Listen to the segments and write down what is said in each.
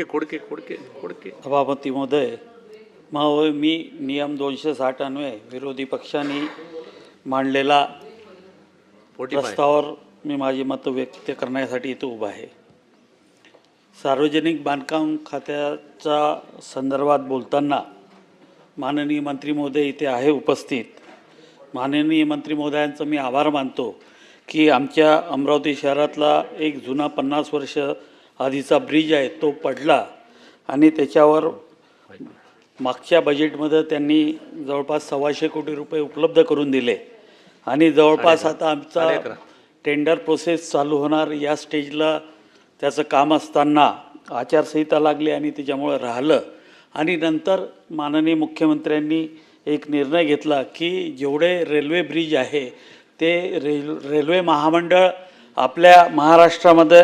खोडके सभापती महोदय, मी नियम 260 अन्वये विरोधी पक्षांनी मांडलेला प्रस्तावावर मी माझी मत व्यक्त करण्यासाठी इथे उभा आहे. सार्वजनिक बांधकाम खात्याच्या संदर्भात बोलताना माननीय मंत्री महोदय इथे आहे उपस्थित. माननीय मंत्री महोदयांचा मी आभार मानतो की आमच्या अमरावती शहरातला एक जुना 50 वर्ष आधीचा ब्रिज आहे तो पडला आणि त्याच्यावर मागच्या बजेटमध्ये त्यांनी जवळपास 125 कोटी रुपये उपलब्ध करून दिले आणि जवळपास आता आमचा टेंडर प्रोसेस चालू होणार या स्टेजला त्याचं काम असताना आचारसंहिता लागली आणि त्याच्यामुळं राहिलं. आणि नंतर माननीय मुख्यमंत्र्यांनी एक निर्णय घेतला की जेवढे रेल्वे ब्रिज आहे ते रेल्वे महामंडळ आपल्या महाराष्ट्रामध्ये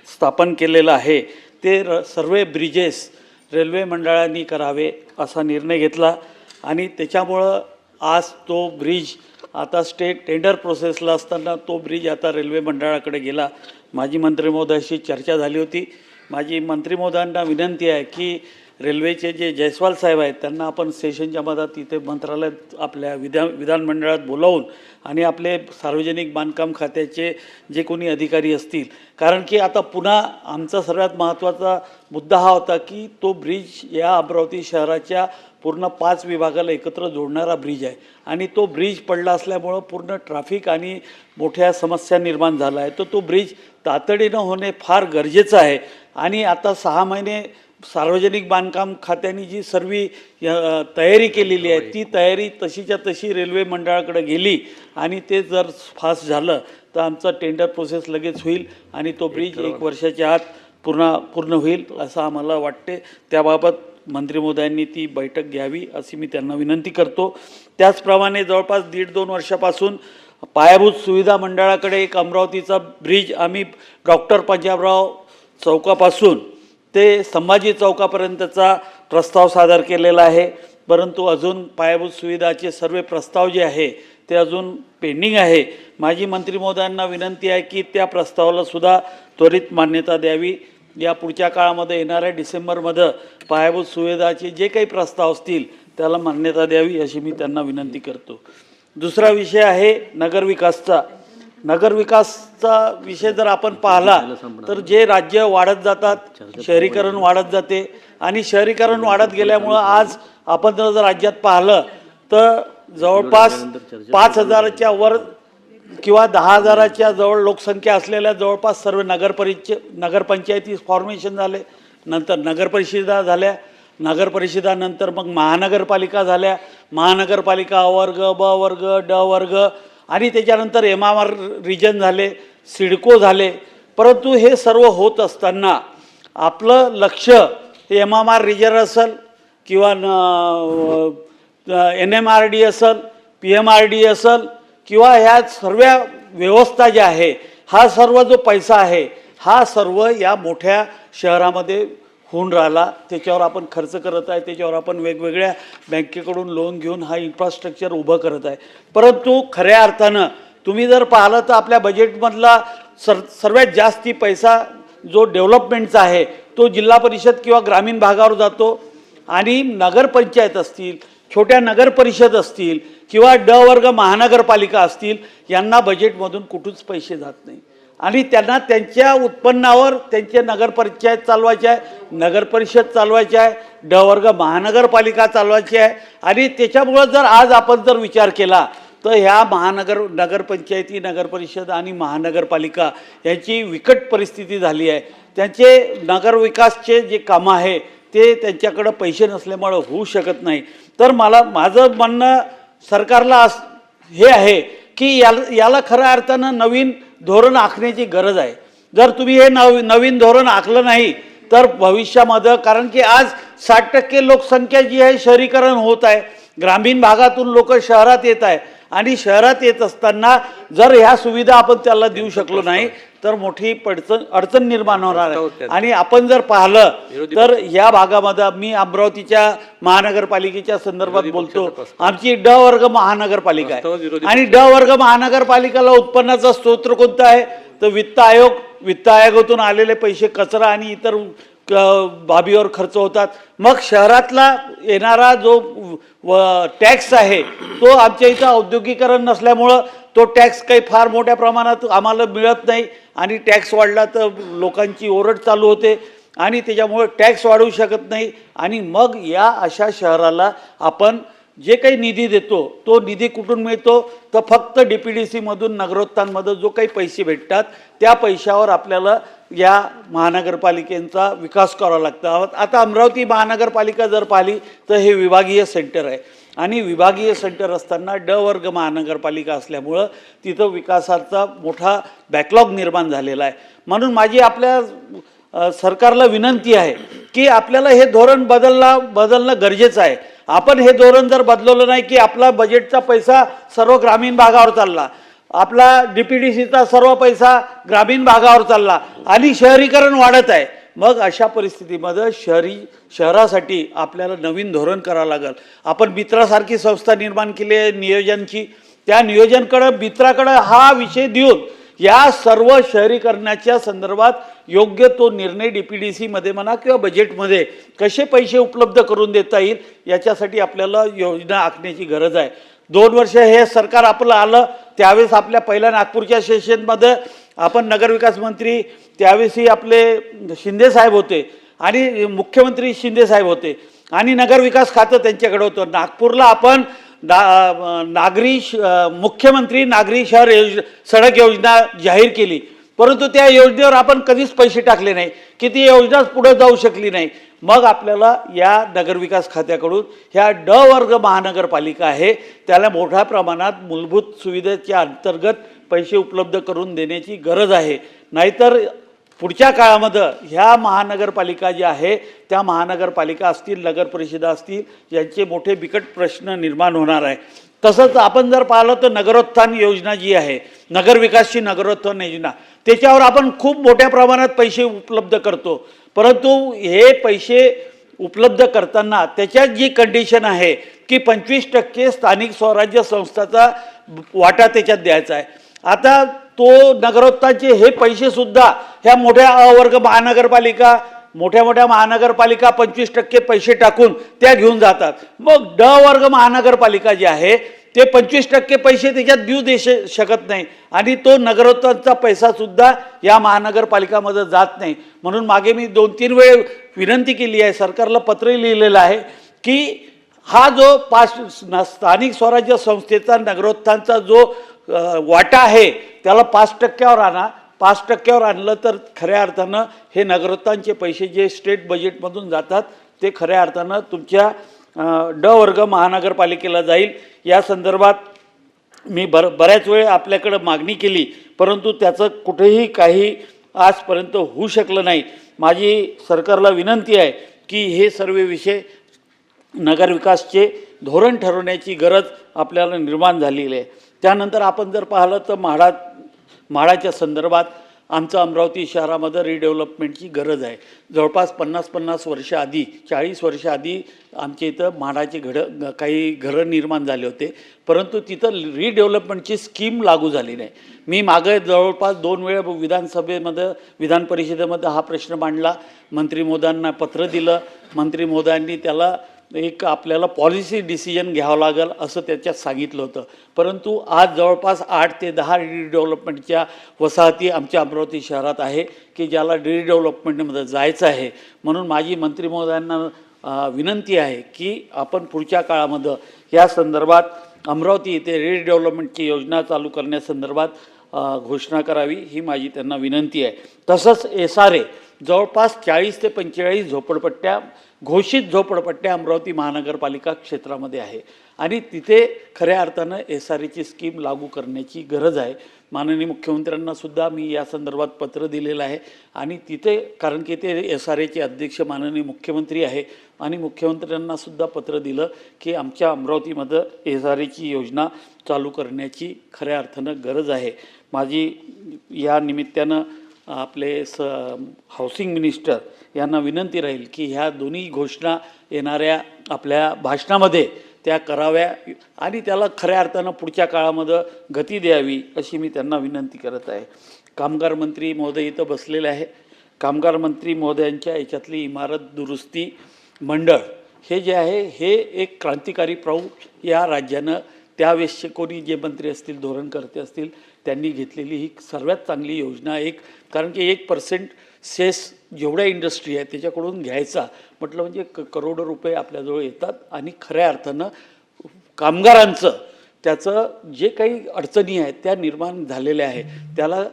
स्थापन केलेलं आहे ते सर्व ब्रिजेस रेल्वे मंडळांनी करावे असा निर्णय घेतला आणि त्याच्यामुळं आज तो ब्रिज आता टेंडर प्रोसेसला असताना तो ब्रिज आता रेल्वे मंडळाकडे गेला. माझी मंत्री महोदयाशी चर्चा झाली होती. माझी मंत्री महोदयांना विनंती आहे की रेल्वेचे जे जयस्वाल साहेब आहेत त्यांना आपण सेशनच्या मधात इथे मंत्रालयात आपल्या विधानमंडळात बोलावून आणि आपले सार्वजनिक बांधकाम खात्याचे जे कोणी अधिकारी असतील, कारण की आता पुन्हा आमचा सर्वात महत्त्वाचा मुद्दा हा होता की तो ब्रिज या अमरावती शहराच्या पूर्ण 5 विभागाला एकत्र जोडणारा ब्रिज आहे आणि तो ब्रिज पडला असल्यामुळं पूर्ण ट्रॅफिक आणि मोठ्या समस्या निर्माण झाला आहे. तो ब्रिज तातडीनं होणे फार गरजेचं आहे आणि आता 6 महिने सार्वजनिक बांधकाम खात्याने जी सर्व तयारी केलेली आहे ती तयारी तशीच्या तशी रेल्वे मंडळाकडे गेली आणि ते जर फास्ट झालं तर आमचा टेंडर प्रोसेस लगेच होईल आणि तो ब्रिज 1 वर्षाच्या आत पूर्ण होईल असं आम्हाला वाटते. त्याबाबत मंत्री महोदयांनी ती बैठक घ्यावी अशी मी त्यांना विनंती करतो. त्याचप्रमाणे जवळपास 1.5-2 वर्षापासून पायाभूत सुविधा मंडळाकडे एक अमरावतीचा ब्रिज आम्ही डॉक्टर पंजाबराव चौकापासून ते संभाजी चौकापर्यंतचा प्रस्ताव सादर केलेला आहे, परंतु अजून पायाभूत सुविधाचे सर्व प्रस्ताव जे आहे ते अजून पेंडिंग आहे. माझी मंत्री महोदयांना विनंती आहे की त्या प्रस्तावाला सुद्धा त्वरित मान्यता द्यावी. या पुढच्या काळामध्ये येणाऱ्या डिसेंबरमध्ये पायाभूत सुविधाचे जे काही प्रस्ताव असतील त्याला मान्यता द्यावी अशी मी त्यांना विनंती करतो. दुसरा विषय आहे नगरविकासचा. नगरविकासचा विषय जर आपण पाहिला तर जे राज्य वाढत जातात, शहरीकरण वाढत जाते आणि शहरीकरण वाढत गेल्यामुळं आज आपण जर राज्यात पाहिलं तर जवळपास 5,000च्या वर किंवा 10,000च्या जवळ लोकसंख्या असलेल्या जवळपास सर्व नगरपंचायती फॉर्मेशन झाले. नंतर नगरपरिषदा झाल्या, नगरपरिषदानंतर मग महानगरपालिका झाल्या, महानगरपालिका अ वर्ग, ब वर्ग, ड वर्ग आणि त्याच्यानंतर MMR रिजन झाले, सिडको झाले. परंतु हे सर्व होत असताना आपलं लक्ष MMR रिजन असेल किंवा NMRD असेल, PMRD असेल किंवा ह्या सर्व व्यवस्था ज्या आहे हा सर्व जो पैसा आहे हा सर्व या मोठ्या शहरामध्ये होऊन राहिला. त्याच्यावर आपण खर्च करत आहे, त्याच्यावर आपण वेगवेगळ्या बँकेकडून लोन घेऊन हा इन्फ्रास्ट्रक्चर उभं करत आहे. परंतु खऱ्या अर्थानं तुम्ही जर पाहिलं तर आपल्या बजेटमधला सर्वात जास्ती पैसा जो डेव्हलपमेंटचा आहे तो जिल्हा परिषद किंवा ग्रामीण भागावर जातो आणि नगरपंचायत असतील, छोट्या नगरपरिषद असतील किंवा ड वर्ग महानगरपालिका असतील यांना बजेटमधून कुठूच पैसे जात नाही आणि त्यांना त्यांच्या उत्पन्नावर त्यांचे नगरपंचायत चालवायचे आहे, नगरपरिषद चालवायचे आहे, ड वर्ग महानगरपालिका चालवायची आहे. आणि त्याच्यामुळं जर आज आपण जर विचार केला तर ह्या नगरपंचायती, नगरपरिषद आणि महानगरपालिका यांची विकट परिस्थिती झाली आहे. त्यांचे नगरविकासचे जे कामं आहे ते त्यांच्याकडं पैसे नसल्यामुळं होऊ शकत नाही. तर माझं म्हणणं सरकारला हे आहे की याला खऱ्या अर्थानं नवीन धोरण आखण्याची गरज आहे. जर तुम्ही हे नवीन धोरण आखलं नाही तर भविष्यामध्ये, कारण की आज 60% लोकसंख्या जी आहे शहरीकरण होत आहे, ग्रामीण भागातून लोक शहरात येत आहे आणि शहरात येत असताना जर ह्या सुविधा आपण त्याला देऊ शकलो नाही तर मोठी अडचण निर्माण होणार आहे. आणि आपण जर पाहिलं तर या भागामध्ये मी अमरावतीच्या महानगरपालिकेच्या संदर्भात बोलतो. आमची ड वर्ग महानगरपालिका आहे आणि ड वर्ग महानगरपालिकेला उत्पन्नाचा स्रोत कोणता आहे तर वित्त आयोगातून आलेले पैसे, कचरा आणि इतर बाबीवर खर्च होतात. मग शहरातला येणारा जो टॅक्स आहे तो आमच्या इथं औद्योगिकरण नसल्यामुळं तो टॅक्स काही फार मोठ्या प्रमाणात आम्हाला मिळत नाही आणि टॅक्स वाढला तर लोकांची ओरड चालू होते आणि त्याच्यामुळं टॅक्स वाढवू शकत नाही. आणि मग या अशा शहराला आपण जे काही निधी देतो तो निधी कुठून मिळतो तर फक्त DPDCमधून नगरोत्थानमध्ये जो काही पैसे भेटतात त्या पैशावर आपल्याला या महानगरपालिकेचा विकास करावा लागतो. आता अमरावती महानगरपालिका जर पाहिली तर हे विभागीय सेंटर आहे आणि विभागीय सेंटर असताना ड वर्ग महानगरपालिका असल्यामुळं तिथं विकासाचा मोठा बॅकलॉग निर्माण झालेला आहे. म्हणून माझी आपल्या सरकारला विनंती आहे की आपल्याला हे धोरण बदलणं गरजेचं आहे. आपण हे धोरण जर बदलवलं नाही की आपला बजेटचा पैसा सर्व ग्रामीण भागावर चालला, आपला DPDCचा सर्व पैसा ग्रामीण भागावर चालला आणि शहरीकरण वाढत आहे. मग अशा परिस्थितीमध्ये शहरासाठी आपल्याला नवीन धोरण करावं लागेल. आपण मित्रासारखी संस्था निर्माण केली आहे नियोजनची, त्या नियोजनकडं मित्राकडं हा विषय देऊन या सर्व शहरीकरणाच्या संदर्भात योग्य तो निर्णय DPDCमध्ये म्हणा किंवा बजेटमध्ये कसे पैसे उपलब्ध करून देता येईल याच्यासाठी आपल्याला योजना आखण्याची गरज आहे. 2 वर्ष हे सरकार आपलं आलं त्यावेळेस आपल्या पहिल्या नागपूरच्या सेशनमध्ये आपण नगरविकास मंत्री त्यावेळेसी आपले शिंदेसाहेब होते आणि मुख्यमंत्री शिंदेसाहेब होते आणि नगरविकास खातं त्यांच्याकडे होतं. नागपूरला आपण मुख्यमंत्री नागरी शहर सडक योजना जाहीर केली, परंतु त्या योजनेवर आपण कधीच पैसे टाकले नाही की ती योजनाच पुढे जाऊ शकली नाही. मग आपल्याला या नगरविकास खात्याकडून ह्या ड वर्ग महानगरपालिका आहे त्याला मोठ्या प्रमाणात मूलभूत सुविधेच्या अंतर्गत पैसे उपलब्ध करून देण्याची गरज आहे. नाहीतर पुढच्या काळामध्ये ह्या महानगरपालिका ज्या आहे त्या महानगरपालिका असतील, नगर परिषदा असतील, यांचे मोठे बिकट प्रश्न निर्माण होणार आहे. तसंच आपण जर पाहिलं तर नगरोत्थान योजना जी आहे, नगरविकासची नगरोत्थान योजना, त्याच्यावर आपण खूप मोठ्या प्रमाणात पैसे उपलब्ध करतो. परंतु हे पैसे उपलब्ध करताना त्याच्यात जी कंडिशन आहे की 25% स्थानिक स्वराज्य संस्थाचा वाटा त्याच्यात द्यायचा आहे. आता तो नगरोत्थानचे हे पैसेसुद्धा ह्या मोठ्या अवर्ग महानगरपालिका मोठ्या महानगरपालिका 25% पैसे टाकून त्या घेऊन जातात. मग ड वर्ग महानगरपालिका जी आहे ते 25% पैसे त्याच्यात देऊ शकत नाही आणि तो नगरोत्थानचा पैसासुद्धा या महानगरपालिकामध्ये जात नाही. म्हणून मागे मी 2-3 वेळ विनंती केली आहे, सरकारला पत्र लिहिलेलं आहे की हा जो स्थानिक स्वराज्य संस्थेचा नगरोत्थानचा जो वाटा आहे त्याला 5%वर आणा. 5%वर आणलं तर खऱ्या अर्थानं हे नगरोत्थानचे पैसे जे स्टेट बजेटमधून जातात ते खऱ्या अर्थानं तुमच्या ड वर्ग महानगरपालिकेला जाईल. या संदर्भात मी बऱ्याच वेळ आपल्याकडं मागणी केली, परंतु त्याचं कुठेही काही आजपर्यंत होऊ शकलं नाही. माझी सरकारला विनंती आहे की हे सर्व विषय नगरविकासचे धोरण ठरवण्याची गरज आपल्याला निर्माण झालेली आहे. त्यानंतर आपण जर पाहिलं तर म्हाडाच्या संदर्भात आमचं अमरावती शहरामध्ये रिडेव्हलपमेंटची गरज आहे. जवळपास 50 वर्ष आधी 40 वर्ष आधी आमच्या इथं म्हाडाचे काही घरं निर्माण झाले होते, परंतु तिथं रिडेव्हलपमेंटची स्कीम लागू झाली नाही. मी मागे जवळपास 2 वेळा विधान परिषदेमध्ये हा प्रश्न मांडला, मंत्री महोदयांना पत्र दिलं. मंत्री महोदयांनी त्याला आपल्याला पॉलिसी डिसिजन घ्यावं लागेल असं त्याच्यात सांगितलं होतं. परंतु आज जवळपास 8 ते 10 रिडेव्हलपमेंटच्या वसाहती आमच्या अमरावती शहरात आहे की ज्याला रिडेव्हलपमेंटमध्ये जायचं आहे. म्हणून माझी मंत्री महोदयांना विनंती आहे की आपण पुढच्या काळामध्ये या संदर्भात अमरावती येथे रिडेव्हलपमेंटची योजना चालू करण्यासंदर्भात घोषणा करावी ही माझी त्यांना विनंती आहे. तसंच SRA जवळपास 40 ते 45 घोषित झोपडपट्ट्या अमरावती महानगरपालिका क्षेत्रामध्ये आहे आणि तिथे खऱ्या अर्थानं SRAची स्कीम लागू करण्याची गरज आहे. माननीय मुख्यमंत्र्यांना सुद्धा मी या संदर्भात पत्र दिलेलं आहे आणि तिथे कारण की ते SRAचे अध्यक्ष माननीय मुख्यमंत्री आहे आणि मुख्यमंत्र्यांना सुद्धा पत्र दिलं की आमच्या अमरावतीमध्ये SRAची योजना चालू करण्याची खऱ्या अर्थानं गरज आहे. माझी या निमित्तानं आपले हाऊसिंग मिनिस्टर यांना विनंती राहील की ह्या दोन्ही घोषणा येणाऱ्या आपल्या भाषणामध्ये त्या कराव्या आणि त्याला खऱ्या अर्थानं पुढच्या काळामध्ये गती द्यावी अशी मी त्यांना विनंती करत आहे. कामगार मंत्री महोदय इथं बसलेले आहे. कामगार मंत्री महोदयांच्या याच्यातली इमारत दुरुस्ती मंडळ हे जे आहे हे एक क्रांतिकारी पाऊल या राज्यानं त्यावेळेसचे कोणी जे मंत्री असतील धोरणकर्ते असतील त्यांनी घेतलेली ही सर्वात चांगली योजना एक, कारण की 1% सेस जेवढ्या इंडस्ट्री आहे त्याच्याकडून घ्यायचा म्हटलं म्हणजे करोडो रुपये आपल्याजवळ येतात आणि खऱ्या अर्थानं कामगारांचं त्याचं जे काही अडचणी आहेत त्या निर्माण झालेल्या आहेत त्याला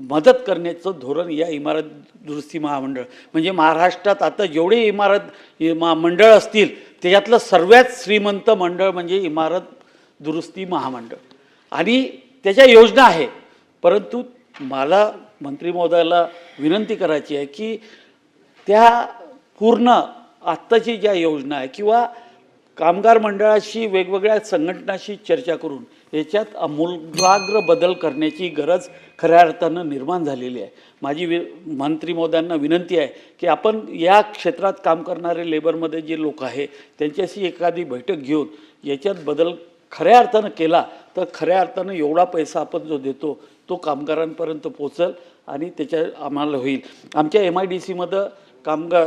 मदत करण्याचं धोरण या इमारत दुरुस्ती महामंडळ म्हणजे महाराष्ट्रात आता जेवढे इमारत मंडळ असतील त्याच्यातलं सर्वात श्रीमंत मंडळ म्हणजे इमारत दुरुस्ती महामंडळ आणि त्याच्या योजना आहे. परंतु मला मंत्री महोदयाला विनंती करायची आहे की त्या पूर्ण आत्ताची ज्या योजना आहे किंवा कामगार मंडळाशी वेगवेगळ्या संघटनाशी चर्चा करून याच्यात आमूलाग्र बदल करण्याची गरज खऱ्या अर्थानं निर्माण झालेली आहे. माझी मंत्री महोदयांना विनंती आहे की आपण या क्षेत्रात काम करणारे लेबरमध्ये जे लोक आहे त्यांच्याशी एखादी बैठक घेऊन याच्यात बदल खऱ्या अर्थानं केला तर खऱ्या अर्थानं एवढा पैसा आपण जो देतो तो कामगारांपर्यंत पोचेल आणि त्याच्या आम्हाला होईल. आमच्या MIDCमध्ये कामगार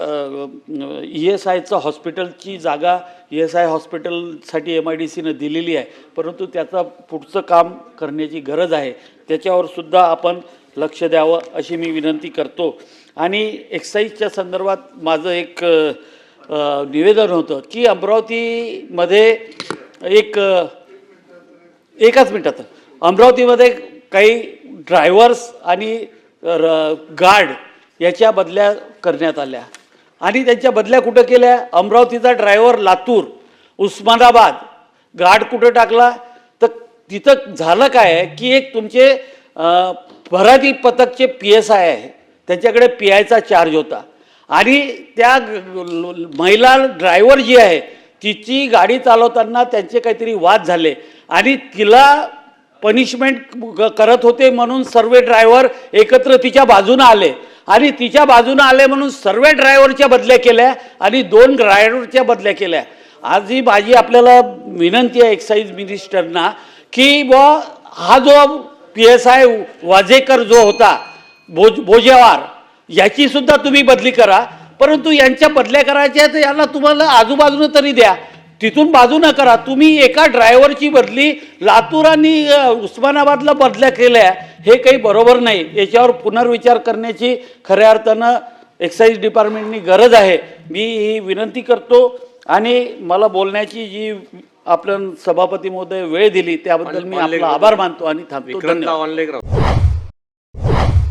ESIचं हॉस्पिटलची जागा ESI हॉस्पिटलसाठी MIDCनं दिलेली आहे, परंतु त्याचा पुढचं काम करण्याची गरज आहे. त्याच्यावर सुद्धा आपण लक्ष द्यावं अशी मी विनंती करतो. आणि एक्साईजच्या संदर्भात माझं एक निवेदन होतं की अमरावतीमध्ये एकाच मिनिटात अमरावतीमध्ये काही ड्रायव्हर्स आणि गार्ड याच्या बदल्या करण्यात आल्या आणि त्यांच्या बदल्या कुठं केल्या. अमरावतीचा ड्रायव्हर लातूर, उस्मानाबाद, गार्ड कुठं टाकला तर तिथं झालं काय आहे की एक तुमचे भरारी पथकचे PSI आहे त्यांच्याकडे PIचा चार्ज होता आणि त्या महिला ड्रायव्हर जी आहे तिची गाडी चालवताना त्यांचे काहीतरी वाद झाले आणि तिला पनिशमेंट करत होते म्हणून सर्व ड्रायव्हर एकत्र तिच्या बाजूनं आले आणि तिच्या बाजूनं आले म्हणून सर्व ड्रायव्हरच्या बदल्या केल्या आणि 2 ड्रायव्हरच्या बदल्या केल्या. आज ही माझी आपल्याला विनंती आहे एक्साईज मिनिस्टरना की हा जो PSI वाजेकर जो होता बोजेवार याची सुद्धा तुम्ही बदली करा, परंतु यांच्या बदल्या करायच्या तर यांना तुम्हाला आजूबाजूनं तरी द्या, तिथून बाजू न करा. तुम्ही एका ड्रायव्हरची बदली लातूर आणि उस्मानाबादला बदल्या केल्या हे काही बरोबर नाही. याच्यावर पुनर्विचार करण्याची खऱ्या अर्थानं एक्साईज डिपार्टमेंटनी गरज आहे. मी ही विनंती करतो आणि मला बोलण्याची जी आपण सभापती महोदय वेळ दिली त्याबद्दल मी आपला आभार मानतो आणि थांबतो. धन्यवाद.